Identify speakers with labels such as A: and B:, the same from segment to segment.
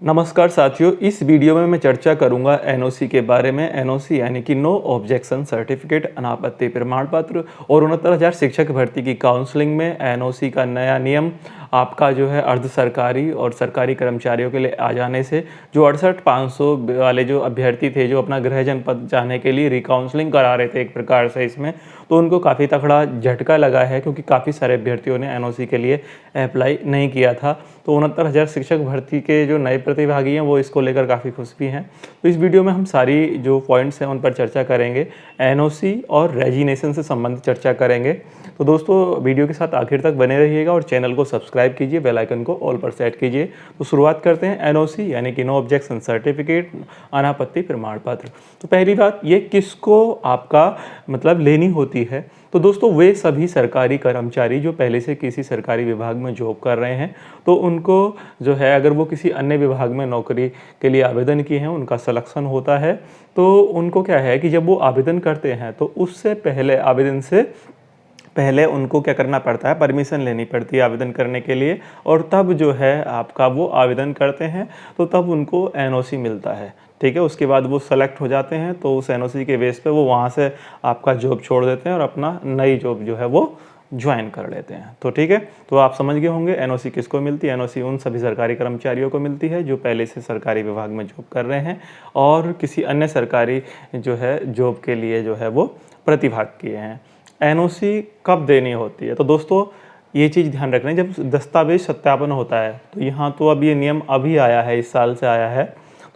A: नमस्कार साथियों, इस वीडियो में मैं चर्चा करूंगा एनओसी के बारे में। एनओसी यानी कि नो ऑब्जेक्शन सर्टिफिकेट, अनापत्ति प्रमाण पत्र। और 69,000 शिक्षक भर्ती की काउंसलिंग में एनओसी का नया नियम आपका जो है अर्ध सरकारी और सरकारी कर्मचारियों के लिए आ जाने से जो 68,500 वाले जो अभ्यर्थी थे, जो अपना गृह जनपद जाने के लिए रिकाउंसलिंग करा रहे थे एक प्रकार से इसमें, तो उनको काफ़ी तगड़ा झटका लगा है, क्योंकि काफ़ी सारे अभ्यर्थियों ने एनओसी के लिए अप्लाई नहीं किया था। तो 69,000 शिक्षक भर्ती के जो नए प्रतिभागी हैं वो इसको लेकर काफ़ी खुश भी हैं। तो इस वीडियो में हम सारी जो पॉइंट्स हैं उन पर चर्चा करेंगे। एनओसी और रेजिग्नेशन से संबंधित चर्चा करेंगे। तो दोस्तों, वीडियो के साथ आखिर तक बने रहिएगा और चैनल को सब्सक्राइब कीजिए, बेल आइकन को ऑल पर सेट कीजिए। तो शुरुआत करते हैं। एनओसी यानी कि नो ऑब्जेक्शन सर्टिफिकेट, अनापत्ति प्रमाण पत्र। तो पहली बात, ये किसको आपका मतलब लेनी होती है? तो दोस्तों, वे सभी सरकारी कर्मचारी जो पहले से किसी सरकारी विभाग में जॉब कर रहे हैं, तो उनको जो है, अगर वो किसी अन्य विभाग में नौकरी के लिए आवेदन किए हैं, उनका सिलेक्शन होता है, तो उनको क्या है कि जब वो आवेदन करते हैं तो उससे पहले, आवेदन से पहले उनको क्या करना पड़ता है, परमिशन लेनी पड़ती है आवेदन करने के लिए। और तब जो है आपका वो आवेदन करते हैं, तो तब उनको एनओसी मिलता है। ठीक है, उसके बाद वो सेलेक्ट हो जाते हैं, तो उस एनओसी के बेस पे वो वहाँ से आपका जॉब छोड़ देते हैं और अपना नई जॉब जो है वो ज्वाइन कर लेते हैं। तो ठीक है, तो आप समझ गए होंगे एनओसी किसको मिलती है। एनओसी उन सभी सरकारी कर्मचारियों को मिलती है जो पहले से सरकारी विभाग में जॉब कर रहे हैं और किसी अन्य सरकारी जो है जॉब के लिए जो है वो प्रतिभाग किए हैं। एनओसी कब देनी होती है? तो दोस्तों, ये चीज़ ध्यान रखना है, जब दस्तावेज सत्यापन होता है, तो यहाँ तो अब ये नियम अभी आया है, इस साल से आया है।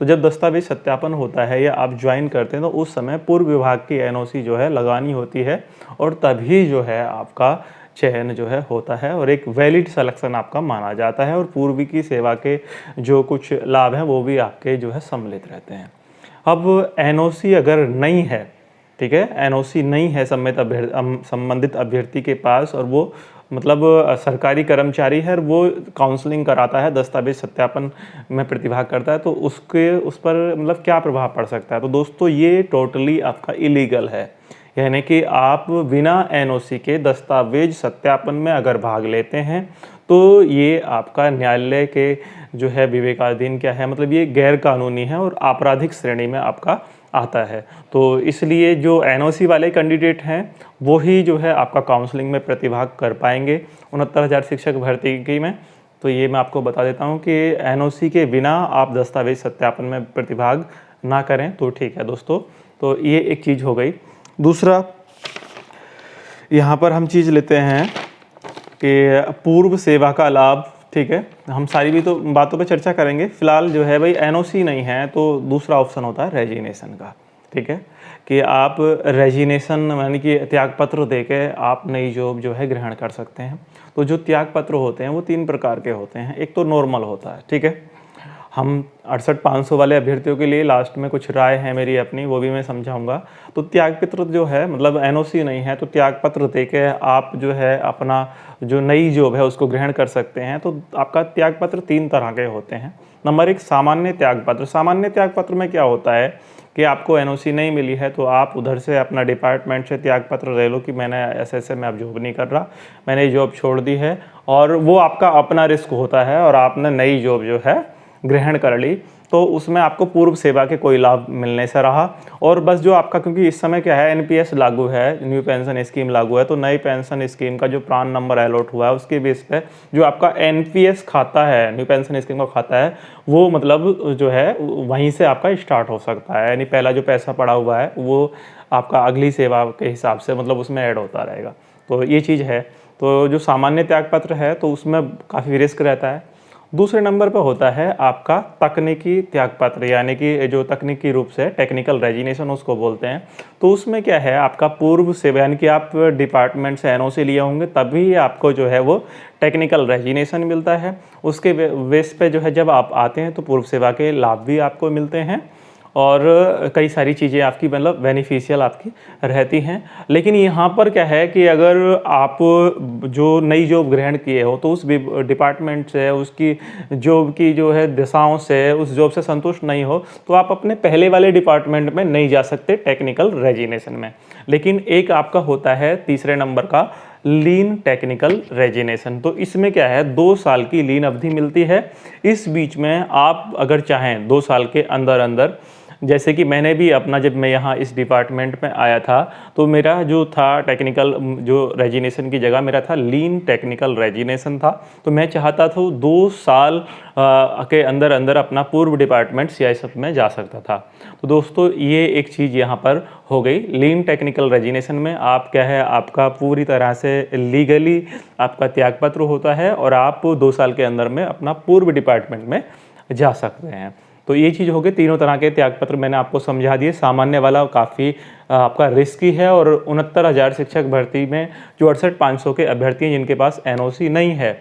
A: तो जब दस्तावेज सत्यापन होता है या आप ज्वाइन करते हैं, तो उस समय पूर्व विभाग की एनओसी जो है लगानी होती है, और तभी जो है आपका चयन जो है होता है और एक वैलिड सिलेक्शन आपका माना जाता है, और पूर्व की सेवा के जो कुछ लाभ हैं वो भी आपके जो है सम्मिलित रहते हैं। अब एनओसी अगर नहीं है, ठीक है, एनओसी नहीं है संबंधित अभ्यर्थी के पास, और वो मतलब सरकारी कर्मचारी है और वो काउंसलिंग कराता है, दस्तावेज सत्यापन में प्रतिभाग करता है, तो उस पर मतलब क्या प्रभाव पड़ सकता है? तो दोस्तों, ये टोटली आपका इलीगल है। यानी कि आप बिना एनओसी के दस्तावेज सत्यापन में अगर भाग लेते हैं, तो ये आपका न्यायालय के जो है विवेकाधीन क्या है, मतलब ये गैर कानूनी है और आपराधिक श्रेणी में आपका आता है। तो इसलिए जो एनओसी वाले कैंडिडेट हैं वो ही जो है आपका काउंसलिंग में प्रतिभाग कर पाएंगे 69,000 शिक्षक भर्ती की में। तो ये मैं आपको बता देता हूँ कि एनओसी के बिना आप दस्तावेज सत्यापन में प्रतिभाग ना करें तो ठीक है दोस्तों। तो ये एक चीज़ हो गई। दूसरा, यहाँ पर हम चीज़ लेते हैं कि पूर्व सेवा का लाभ। ठीक है, हम सारी भी तो बातों पे चर्चा करेंगे। फिलहाल जो है भाई, एनओसी नहीं है तो दूसरा ऑप्शन होता है रेजिग्नेशन का। ठीक है, कि आप रेजिग्नेशन यानी कि त्याग पत्र देके आप नई जॉब जो है ग्रहण कर सकते हैं। तो जो त्याग पत्र होते हैं वो 3 प्रकार के होते हैं। एक तो नॉर्मल होता है, ठीक है, हम 68,500 वाले अभ्यर्थियों के लिए लास्ट में कुछ राय है मेरी अपनी, वो भी मैं समझाऊंगा। तो त्याग पत्र जो है, मतलब एनओसी नहीं है तो त्याग पत्र देके आप जो है अपना जो नई जॉब है उसको ग्रहण कर सकते हैं। तो आपका त्याग पत्र 3 तरह के होते हैं। नंबर 1, सामान्य त्याग पत्र। सामान्य त्याग पत्र में क्या होता है कि आपको एनओसी नहीं मिली है तो आप उधर से अपना डिपार्टमेंट से त्याग पत्र ले लो कि मैंने ऐसे में अब जॉब नहीं कर रहा, मैंने जॉब छोड़ दी है, और वो आपका अपना रिस्क होता है और आपने नई जॉब जो है ग्रहण कर ली। तो उसमें आपको पूर्व सेवा के कोई लाभ मिलने से रहा। और बस जो आपका, क्योंकि इस समय क्या है, एनपीएस लागू है, न्यू पेंशन स्कीम लागू है, तो नई पेंशन स्कीम का जो प्रान नंबर अलॉट हुआ है उसके बेस पे जो आपका एनपीएस खाता है, न्यू पेंशन स्कीम का खाता है, वो मतलब जो है वहीं से आपका स्टार्ट हो सकता है। यानी पहला जो पैसा पड़ा हुआ है वो आपका अगली सेवा के हिसाब से मतलब उसमें ऐड होता रहेगा। तो ये चीज़ है। तो जो सामान्य त्याग पत्र है तो उसमें काफ़ी रिस्क रहता है। दूसरे नंबर पर होता है आपका तकनीकी त्यागपत्र, यानी कि जो तकनीकी रूप से टेक्निकल रेजिग्नेशन उसको बोलते हैं। तो उसमें क्या है, आपका पूर्व सेवा, यानी कि आप डिपार्टमेंट से एनओसी लिए होंगे तभी आपको जो है वो टेक्निकल रेजिग्नेशन मिलता है। उसके बेस पे जो है जब आप आते हैं तो पूर्व सेवा के लाभ भी आपको मिलते हैं और कई सारी चीज़ें आपकी मतलब बेनिफिशियल आपकी रहती हैं। लेकिन यहाँ पर क्या है कि अगर आप जो नई जॉब ग्रहण किए हो तो उस डिपार्टमेंट से, उसकी जॉब की जो है दिशाओं से, उस जॉब से संतुष्ट नहीं हो तो आप अपने पहले वाले डिपार्टमेंट में नहीं जा सकते टेक्निकल रेजिग्नेशन में। लेकिन एक आपका होता है तीसरे नंबर का लीन टेक्निकल रेजिग्नेशन। तो इसमें क्या है, 2 साल की लीन अवधि मिलती है। इस बीच में आप अगर चाहें 2 साल के अंदर अंदर, जैसे कि मैंने भी अपना, जब मैं यहाँ इस डिपार्टमेंट में आया था तो मेरा जो था टेक्निकल जो रेजिग्नेशन की जगह मेरा था लीन टेक्निकल रेजिग्नेशन था। तो मैं चाहता था 2 साल के अंदर अंदर अपना पूर्व डिपार्टमेंट CISF में जा सकता था। तो दोस्तों ये एक चीज़ यहाँ पर हो गई। लीन टेक्निकल रेजिग्नेशन में आप क्या है, आपका पूरी तरह से लीगली आपका त्यागपत्र होता है और आप 2 साल के अंदर में अपना पूर्व डिपार्टमेंट में जा सकते हैं। तो ये चीज़ हो गई, तीनों तरह के त्यागपत्र मैंने आपको समझा दिए। सामान्य वाला काफ़ी आपका रिस्की है और 69,000 शिक्षक भर्ती में जो 68,500 के अभ्यर्थी हैं जिनके पास NOC नहीं है,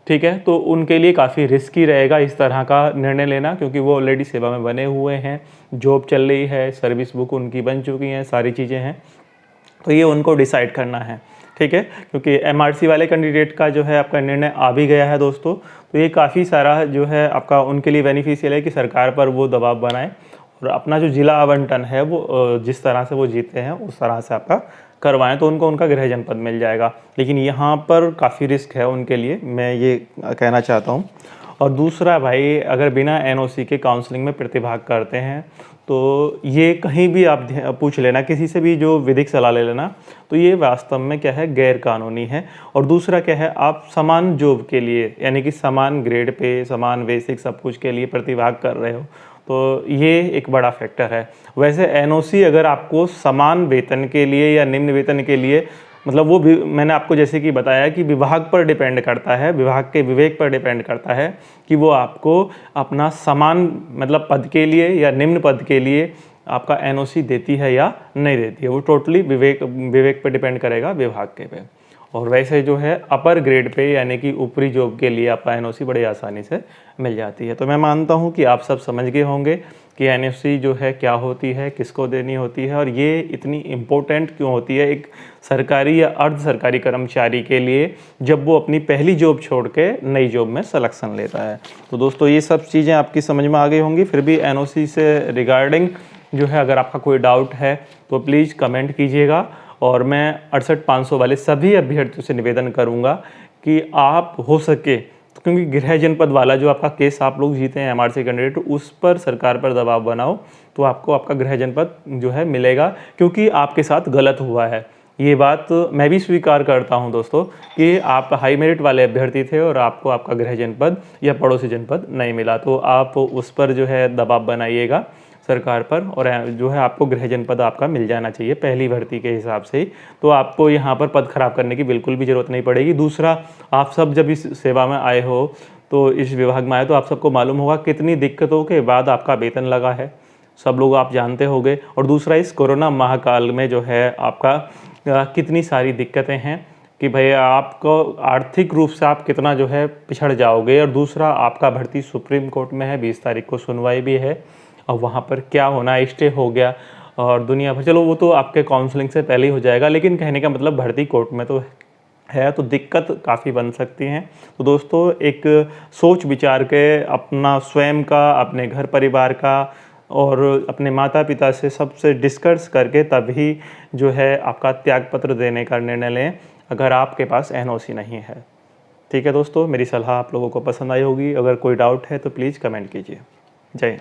A: ठीक है, तो उनके लिए काफ़ी रिस्की रहेगा इस तरह का निर्णय लेना, क्योंकि वो ऑलरेडी सेवा में बने हुए हैं, जॉब चल रही है, सर्विस बुक उनकी बन चुकी हैं, सारी चीज़ें हैं। तो ये उनको डिसाइड करना है, ठीक है, क्योंकि MRC वाले कैंडिडेट का जो है आपका निर्णय आ भी गया है दोस्तों। तो ये काफ़ी सारा जो है आपका उनके लिए बेनिफिशियल है कि सरकार पर वो दबाव बनाए और अपना जो जिला आवंटन है वो जिस तरह से वो जीते हैं उस तरह से आपका करवाएं, तो उनको उनका गृह जनपद मिल जाएगा। लेकिन यहाँ पर काफ़ी रिस्क है उनके लिए, मैं ये कहना चाहता हूँ। और दूसरा भाई, अगर बिना NOC के काउंसलिंग में प्रतिभाग करते हैं तो ये कहीं भी आप पूछ लेना, किसी से भी जो विधिक सलाह ले लेना, तो ये वास्तव में क्या है, गैर कानूनी है। और दूसरा क्या है, आप समान जॉब के लिए यानी कि समान ग्रेड पे, समान बेसिक सब कुछ के लिए प्रतिभाग कर रहे हो, तो ये एक बड़ा फैक्टर है। वैसे NOC अगर आपको समान वेतन के लिए या निम्न वेतन के लिए, मतलब वो भी मैंने आपको जैसे कि बताया कि विभाग पर डिपेंड करता है, विभाग के विवेक पर डिपेंड करता है कि वो आपको अपना समान मतलब पद के लिए या निम्न पद के लिए आपका NOC देती है या नहीं देती है। वो टोटली विवेक पर डिपेंड करेगा, विभाग के पे। और वैसे जो है अपर ग्रेड पे यानी कि ऊपरी जॉब के लिए आपका NOC बड़ी आसानी से मिल जाती है। तो मैं मानता हूँ कि आप सब समझ गए होंगे कि NOC जो है क्या होती है, किसको देनी होती है और ये इतनी इम्पोर्टेंट क्यों होती है एक सरकारी या अर्ध सरकारी कर्मचारी के लिए जब वो अपनी पहली जॉब छोड़ के नई जॉब में सिलेक्शन लेता है। तो दोस्तों ये सब चीज़ें आपकी समझ में आ गई होंगी। फिर भी NOC से रिगार्डिंग जो है अगर आपका कोई डाउट है तो प्लीज़ कमेंट कीजिएगा। और मैं 68,500 वाले सभी अभ्यर्थियों से निवेदन करूंगा कि आप हो सके, क्योंकि गृह जनपद वाला जो आपका केस आप लोग जीते हैं MRC कैंडिडेट, उस पर सरकार पर दबाव बनाओ तो आपको आपका गृह जनपद जो है मिलेगा, क्योंकि आपके साथ गलत हुआ है। ये बात मैं भी स्वीकार करता हूं दोस्तों कि आप हाई मेरिट वाले अभ्यर्थी थे और आपको आपका गृह जनपद या पड़ोसी जनपद नहीं मिला, तो आप उस पर जो है दबाव बनाइएगा सरकार पर और जो है आपको गृह जनपद आपका मिल जाना चाहिए पहली भर्ती के हिसाब से ही। तो आपको यहाँ पर पद खराब करने की बिल्कुल भी ज़रूरत नहीं पड़ेगी। दूसरा, आप सब जब इस सेवा में आए हो तो इस विभाग में आए तो आप सबको मालूम होगा कितनी दिक्कतों के बाद आपका वेतन लगा है, सब लोग आप जानते होंगे। और दूसरा, इस कोरोना महाकाल में जो है आपका कितनी सारी दिक्कतें हैं कि भाई आपको आर्थिक रूप से आप कितना जो है पिछड़ जाओगे। और दूसरा, आपका भर्ती सुप्रीम कोर्ट में है, 20 तारीख को सुनवाई भी है और वहाँ पर क्या होना, स्टे हो गया और दुनिया भर, चलो वो तो आपके काउंसलिंग से पहले ही हो जाएगा, लेकिन कहने का मतलब भर्ती कोर्ट में तो है, तो दिक्कत काफ़ी बन सकती हैं। तो दोस्तों एक सोच विचार के अपना स्वयं का, अपने घर परिवार का और अपने माता पिता से सबसे डिस्कस करके तभी जो है आपका त्यागपत्र देने का निर्णय लें अगर आपके पास NOC नहीं है। ठीक है दोस्तों, मेरी सलाह आप लोगों को पसंद आई होगी। अगर कोई डाउट है तो प्लीज़ कमेंट कीजिए। जय हिंद।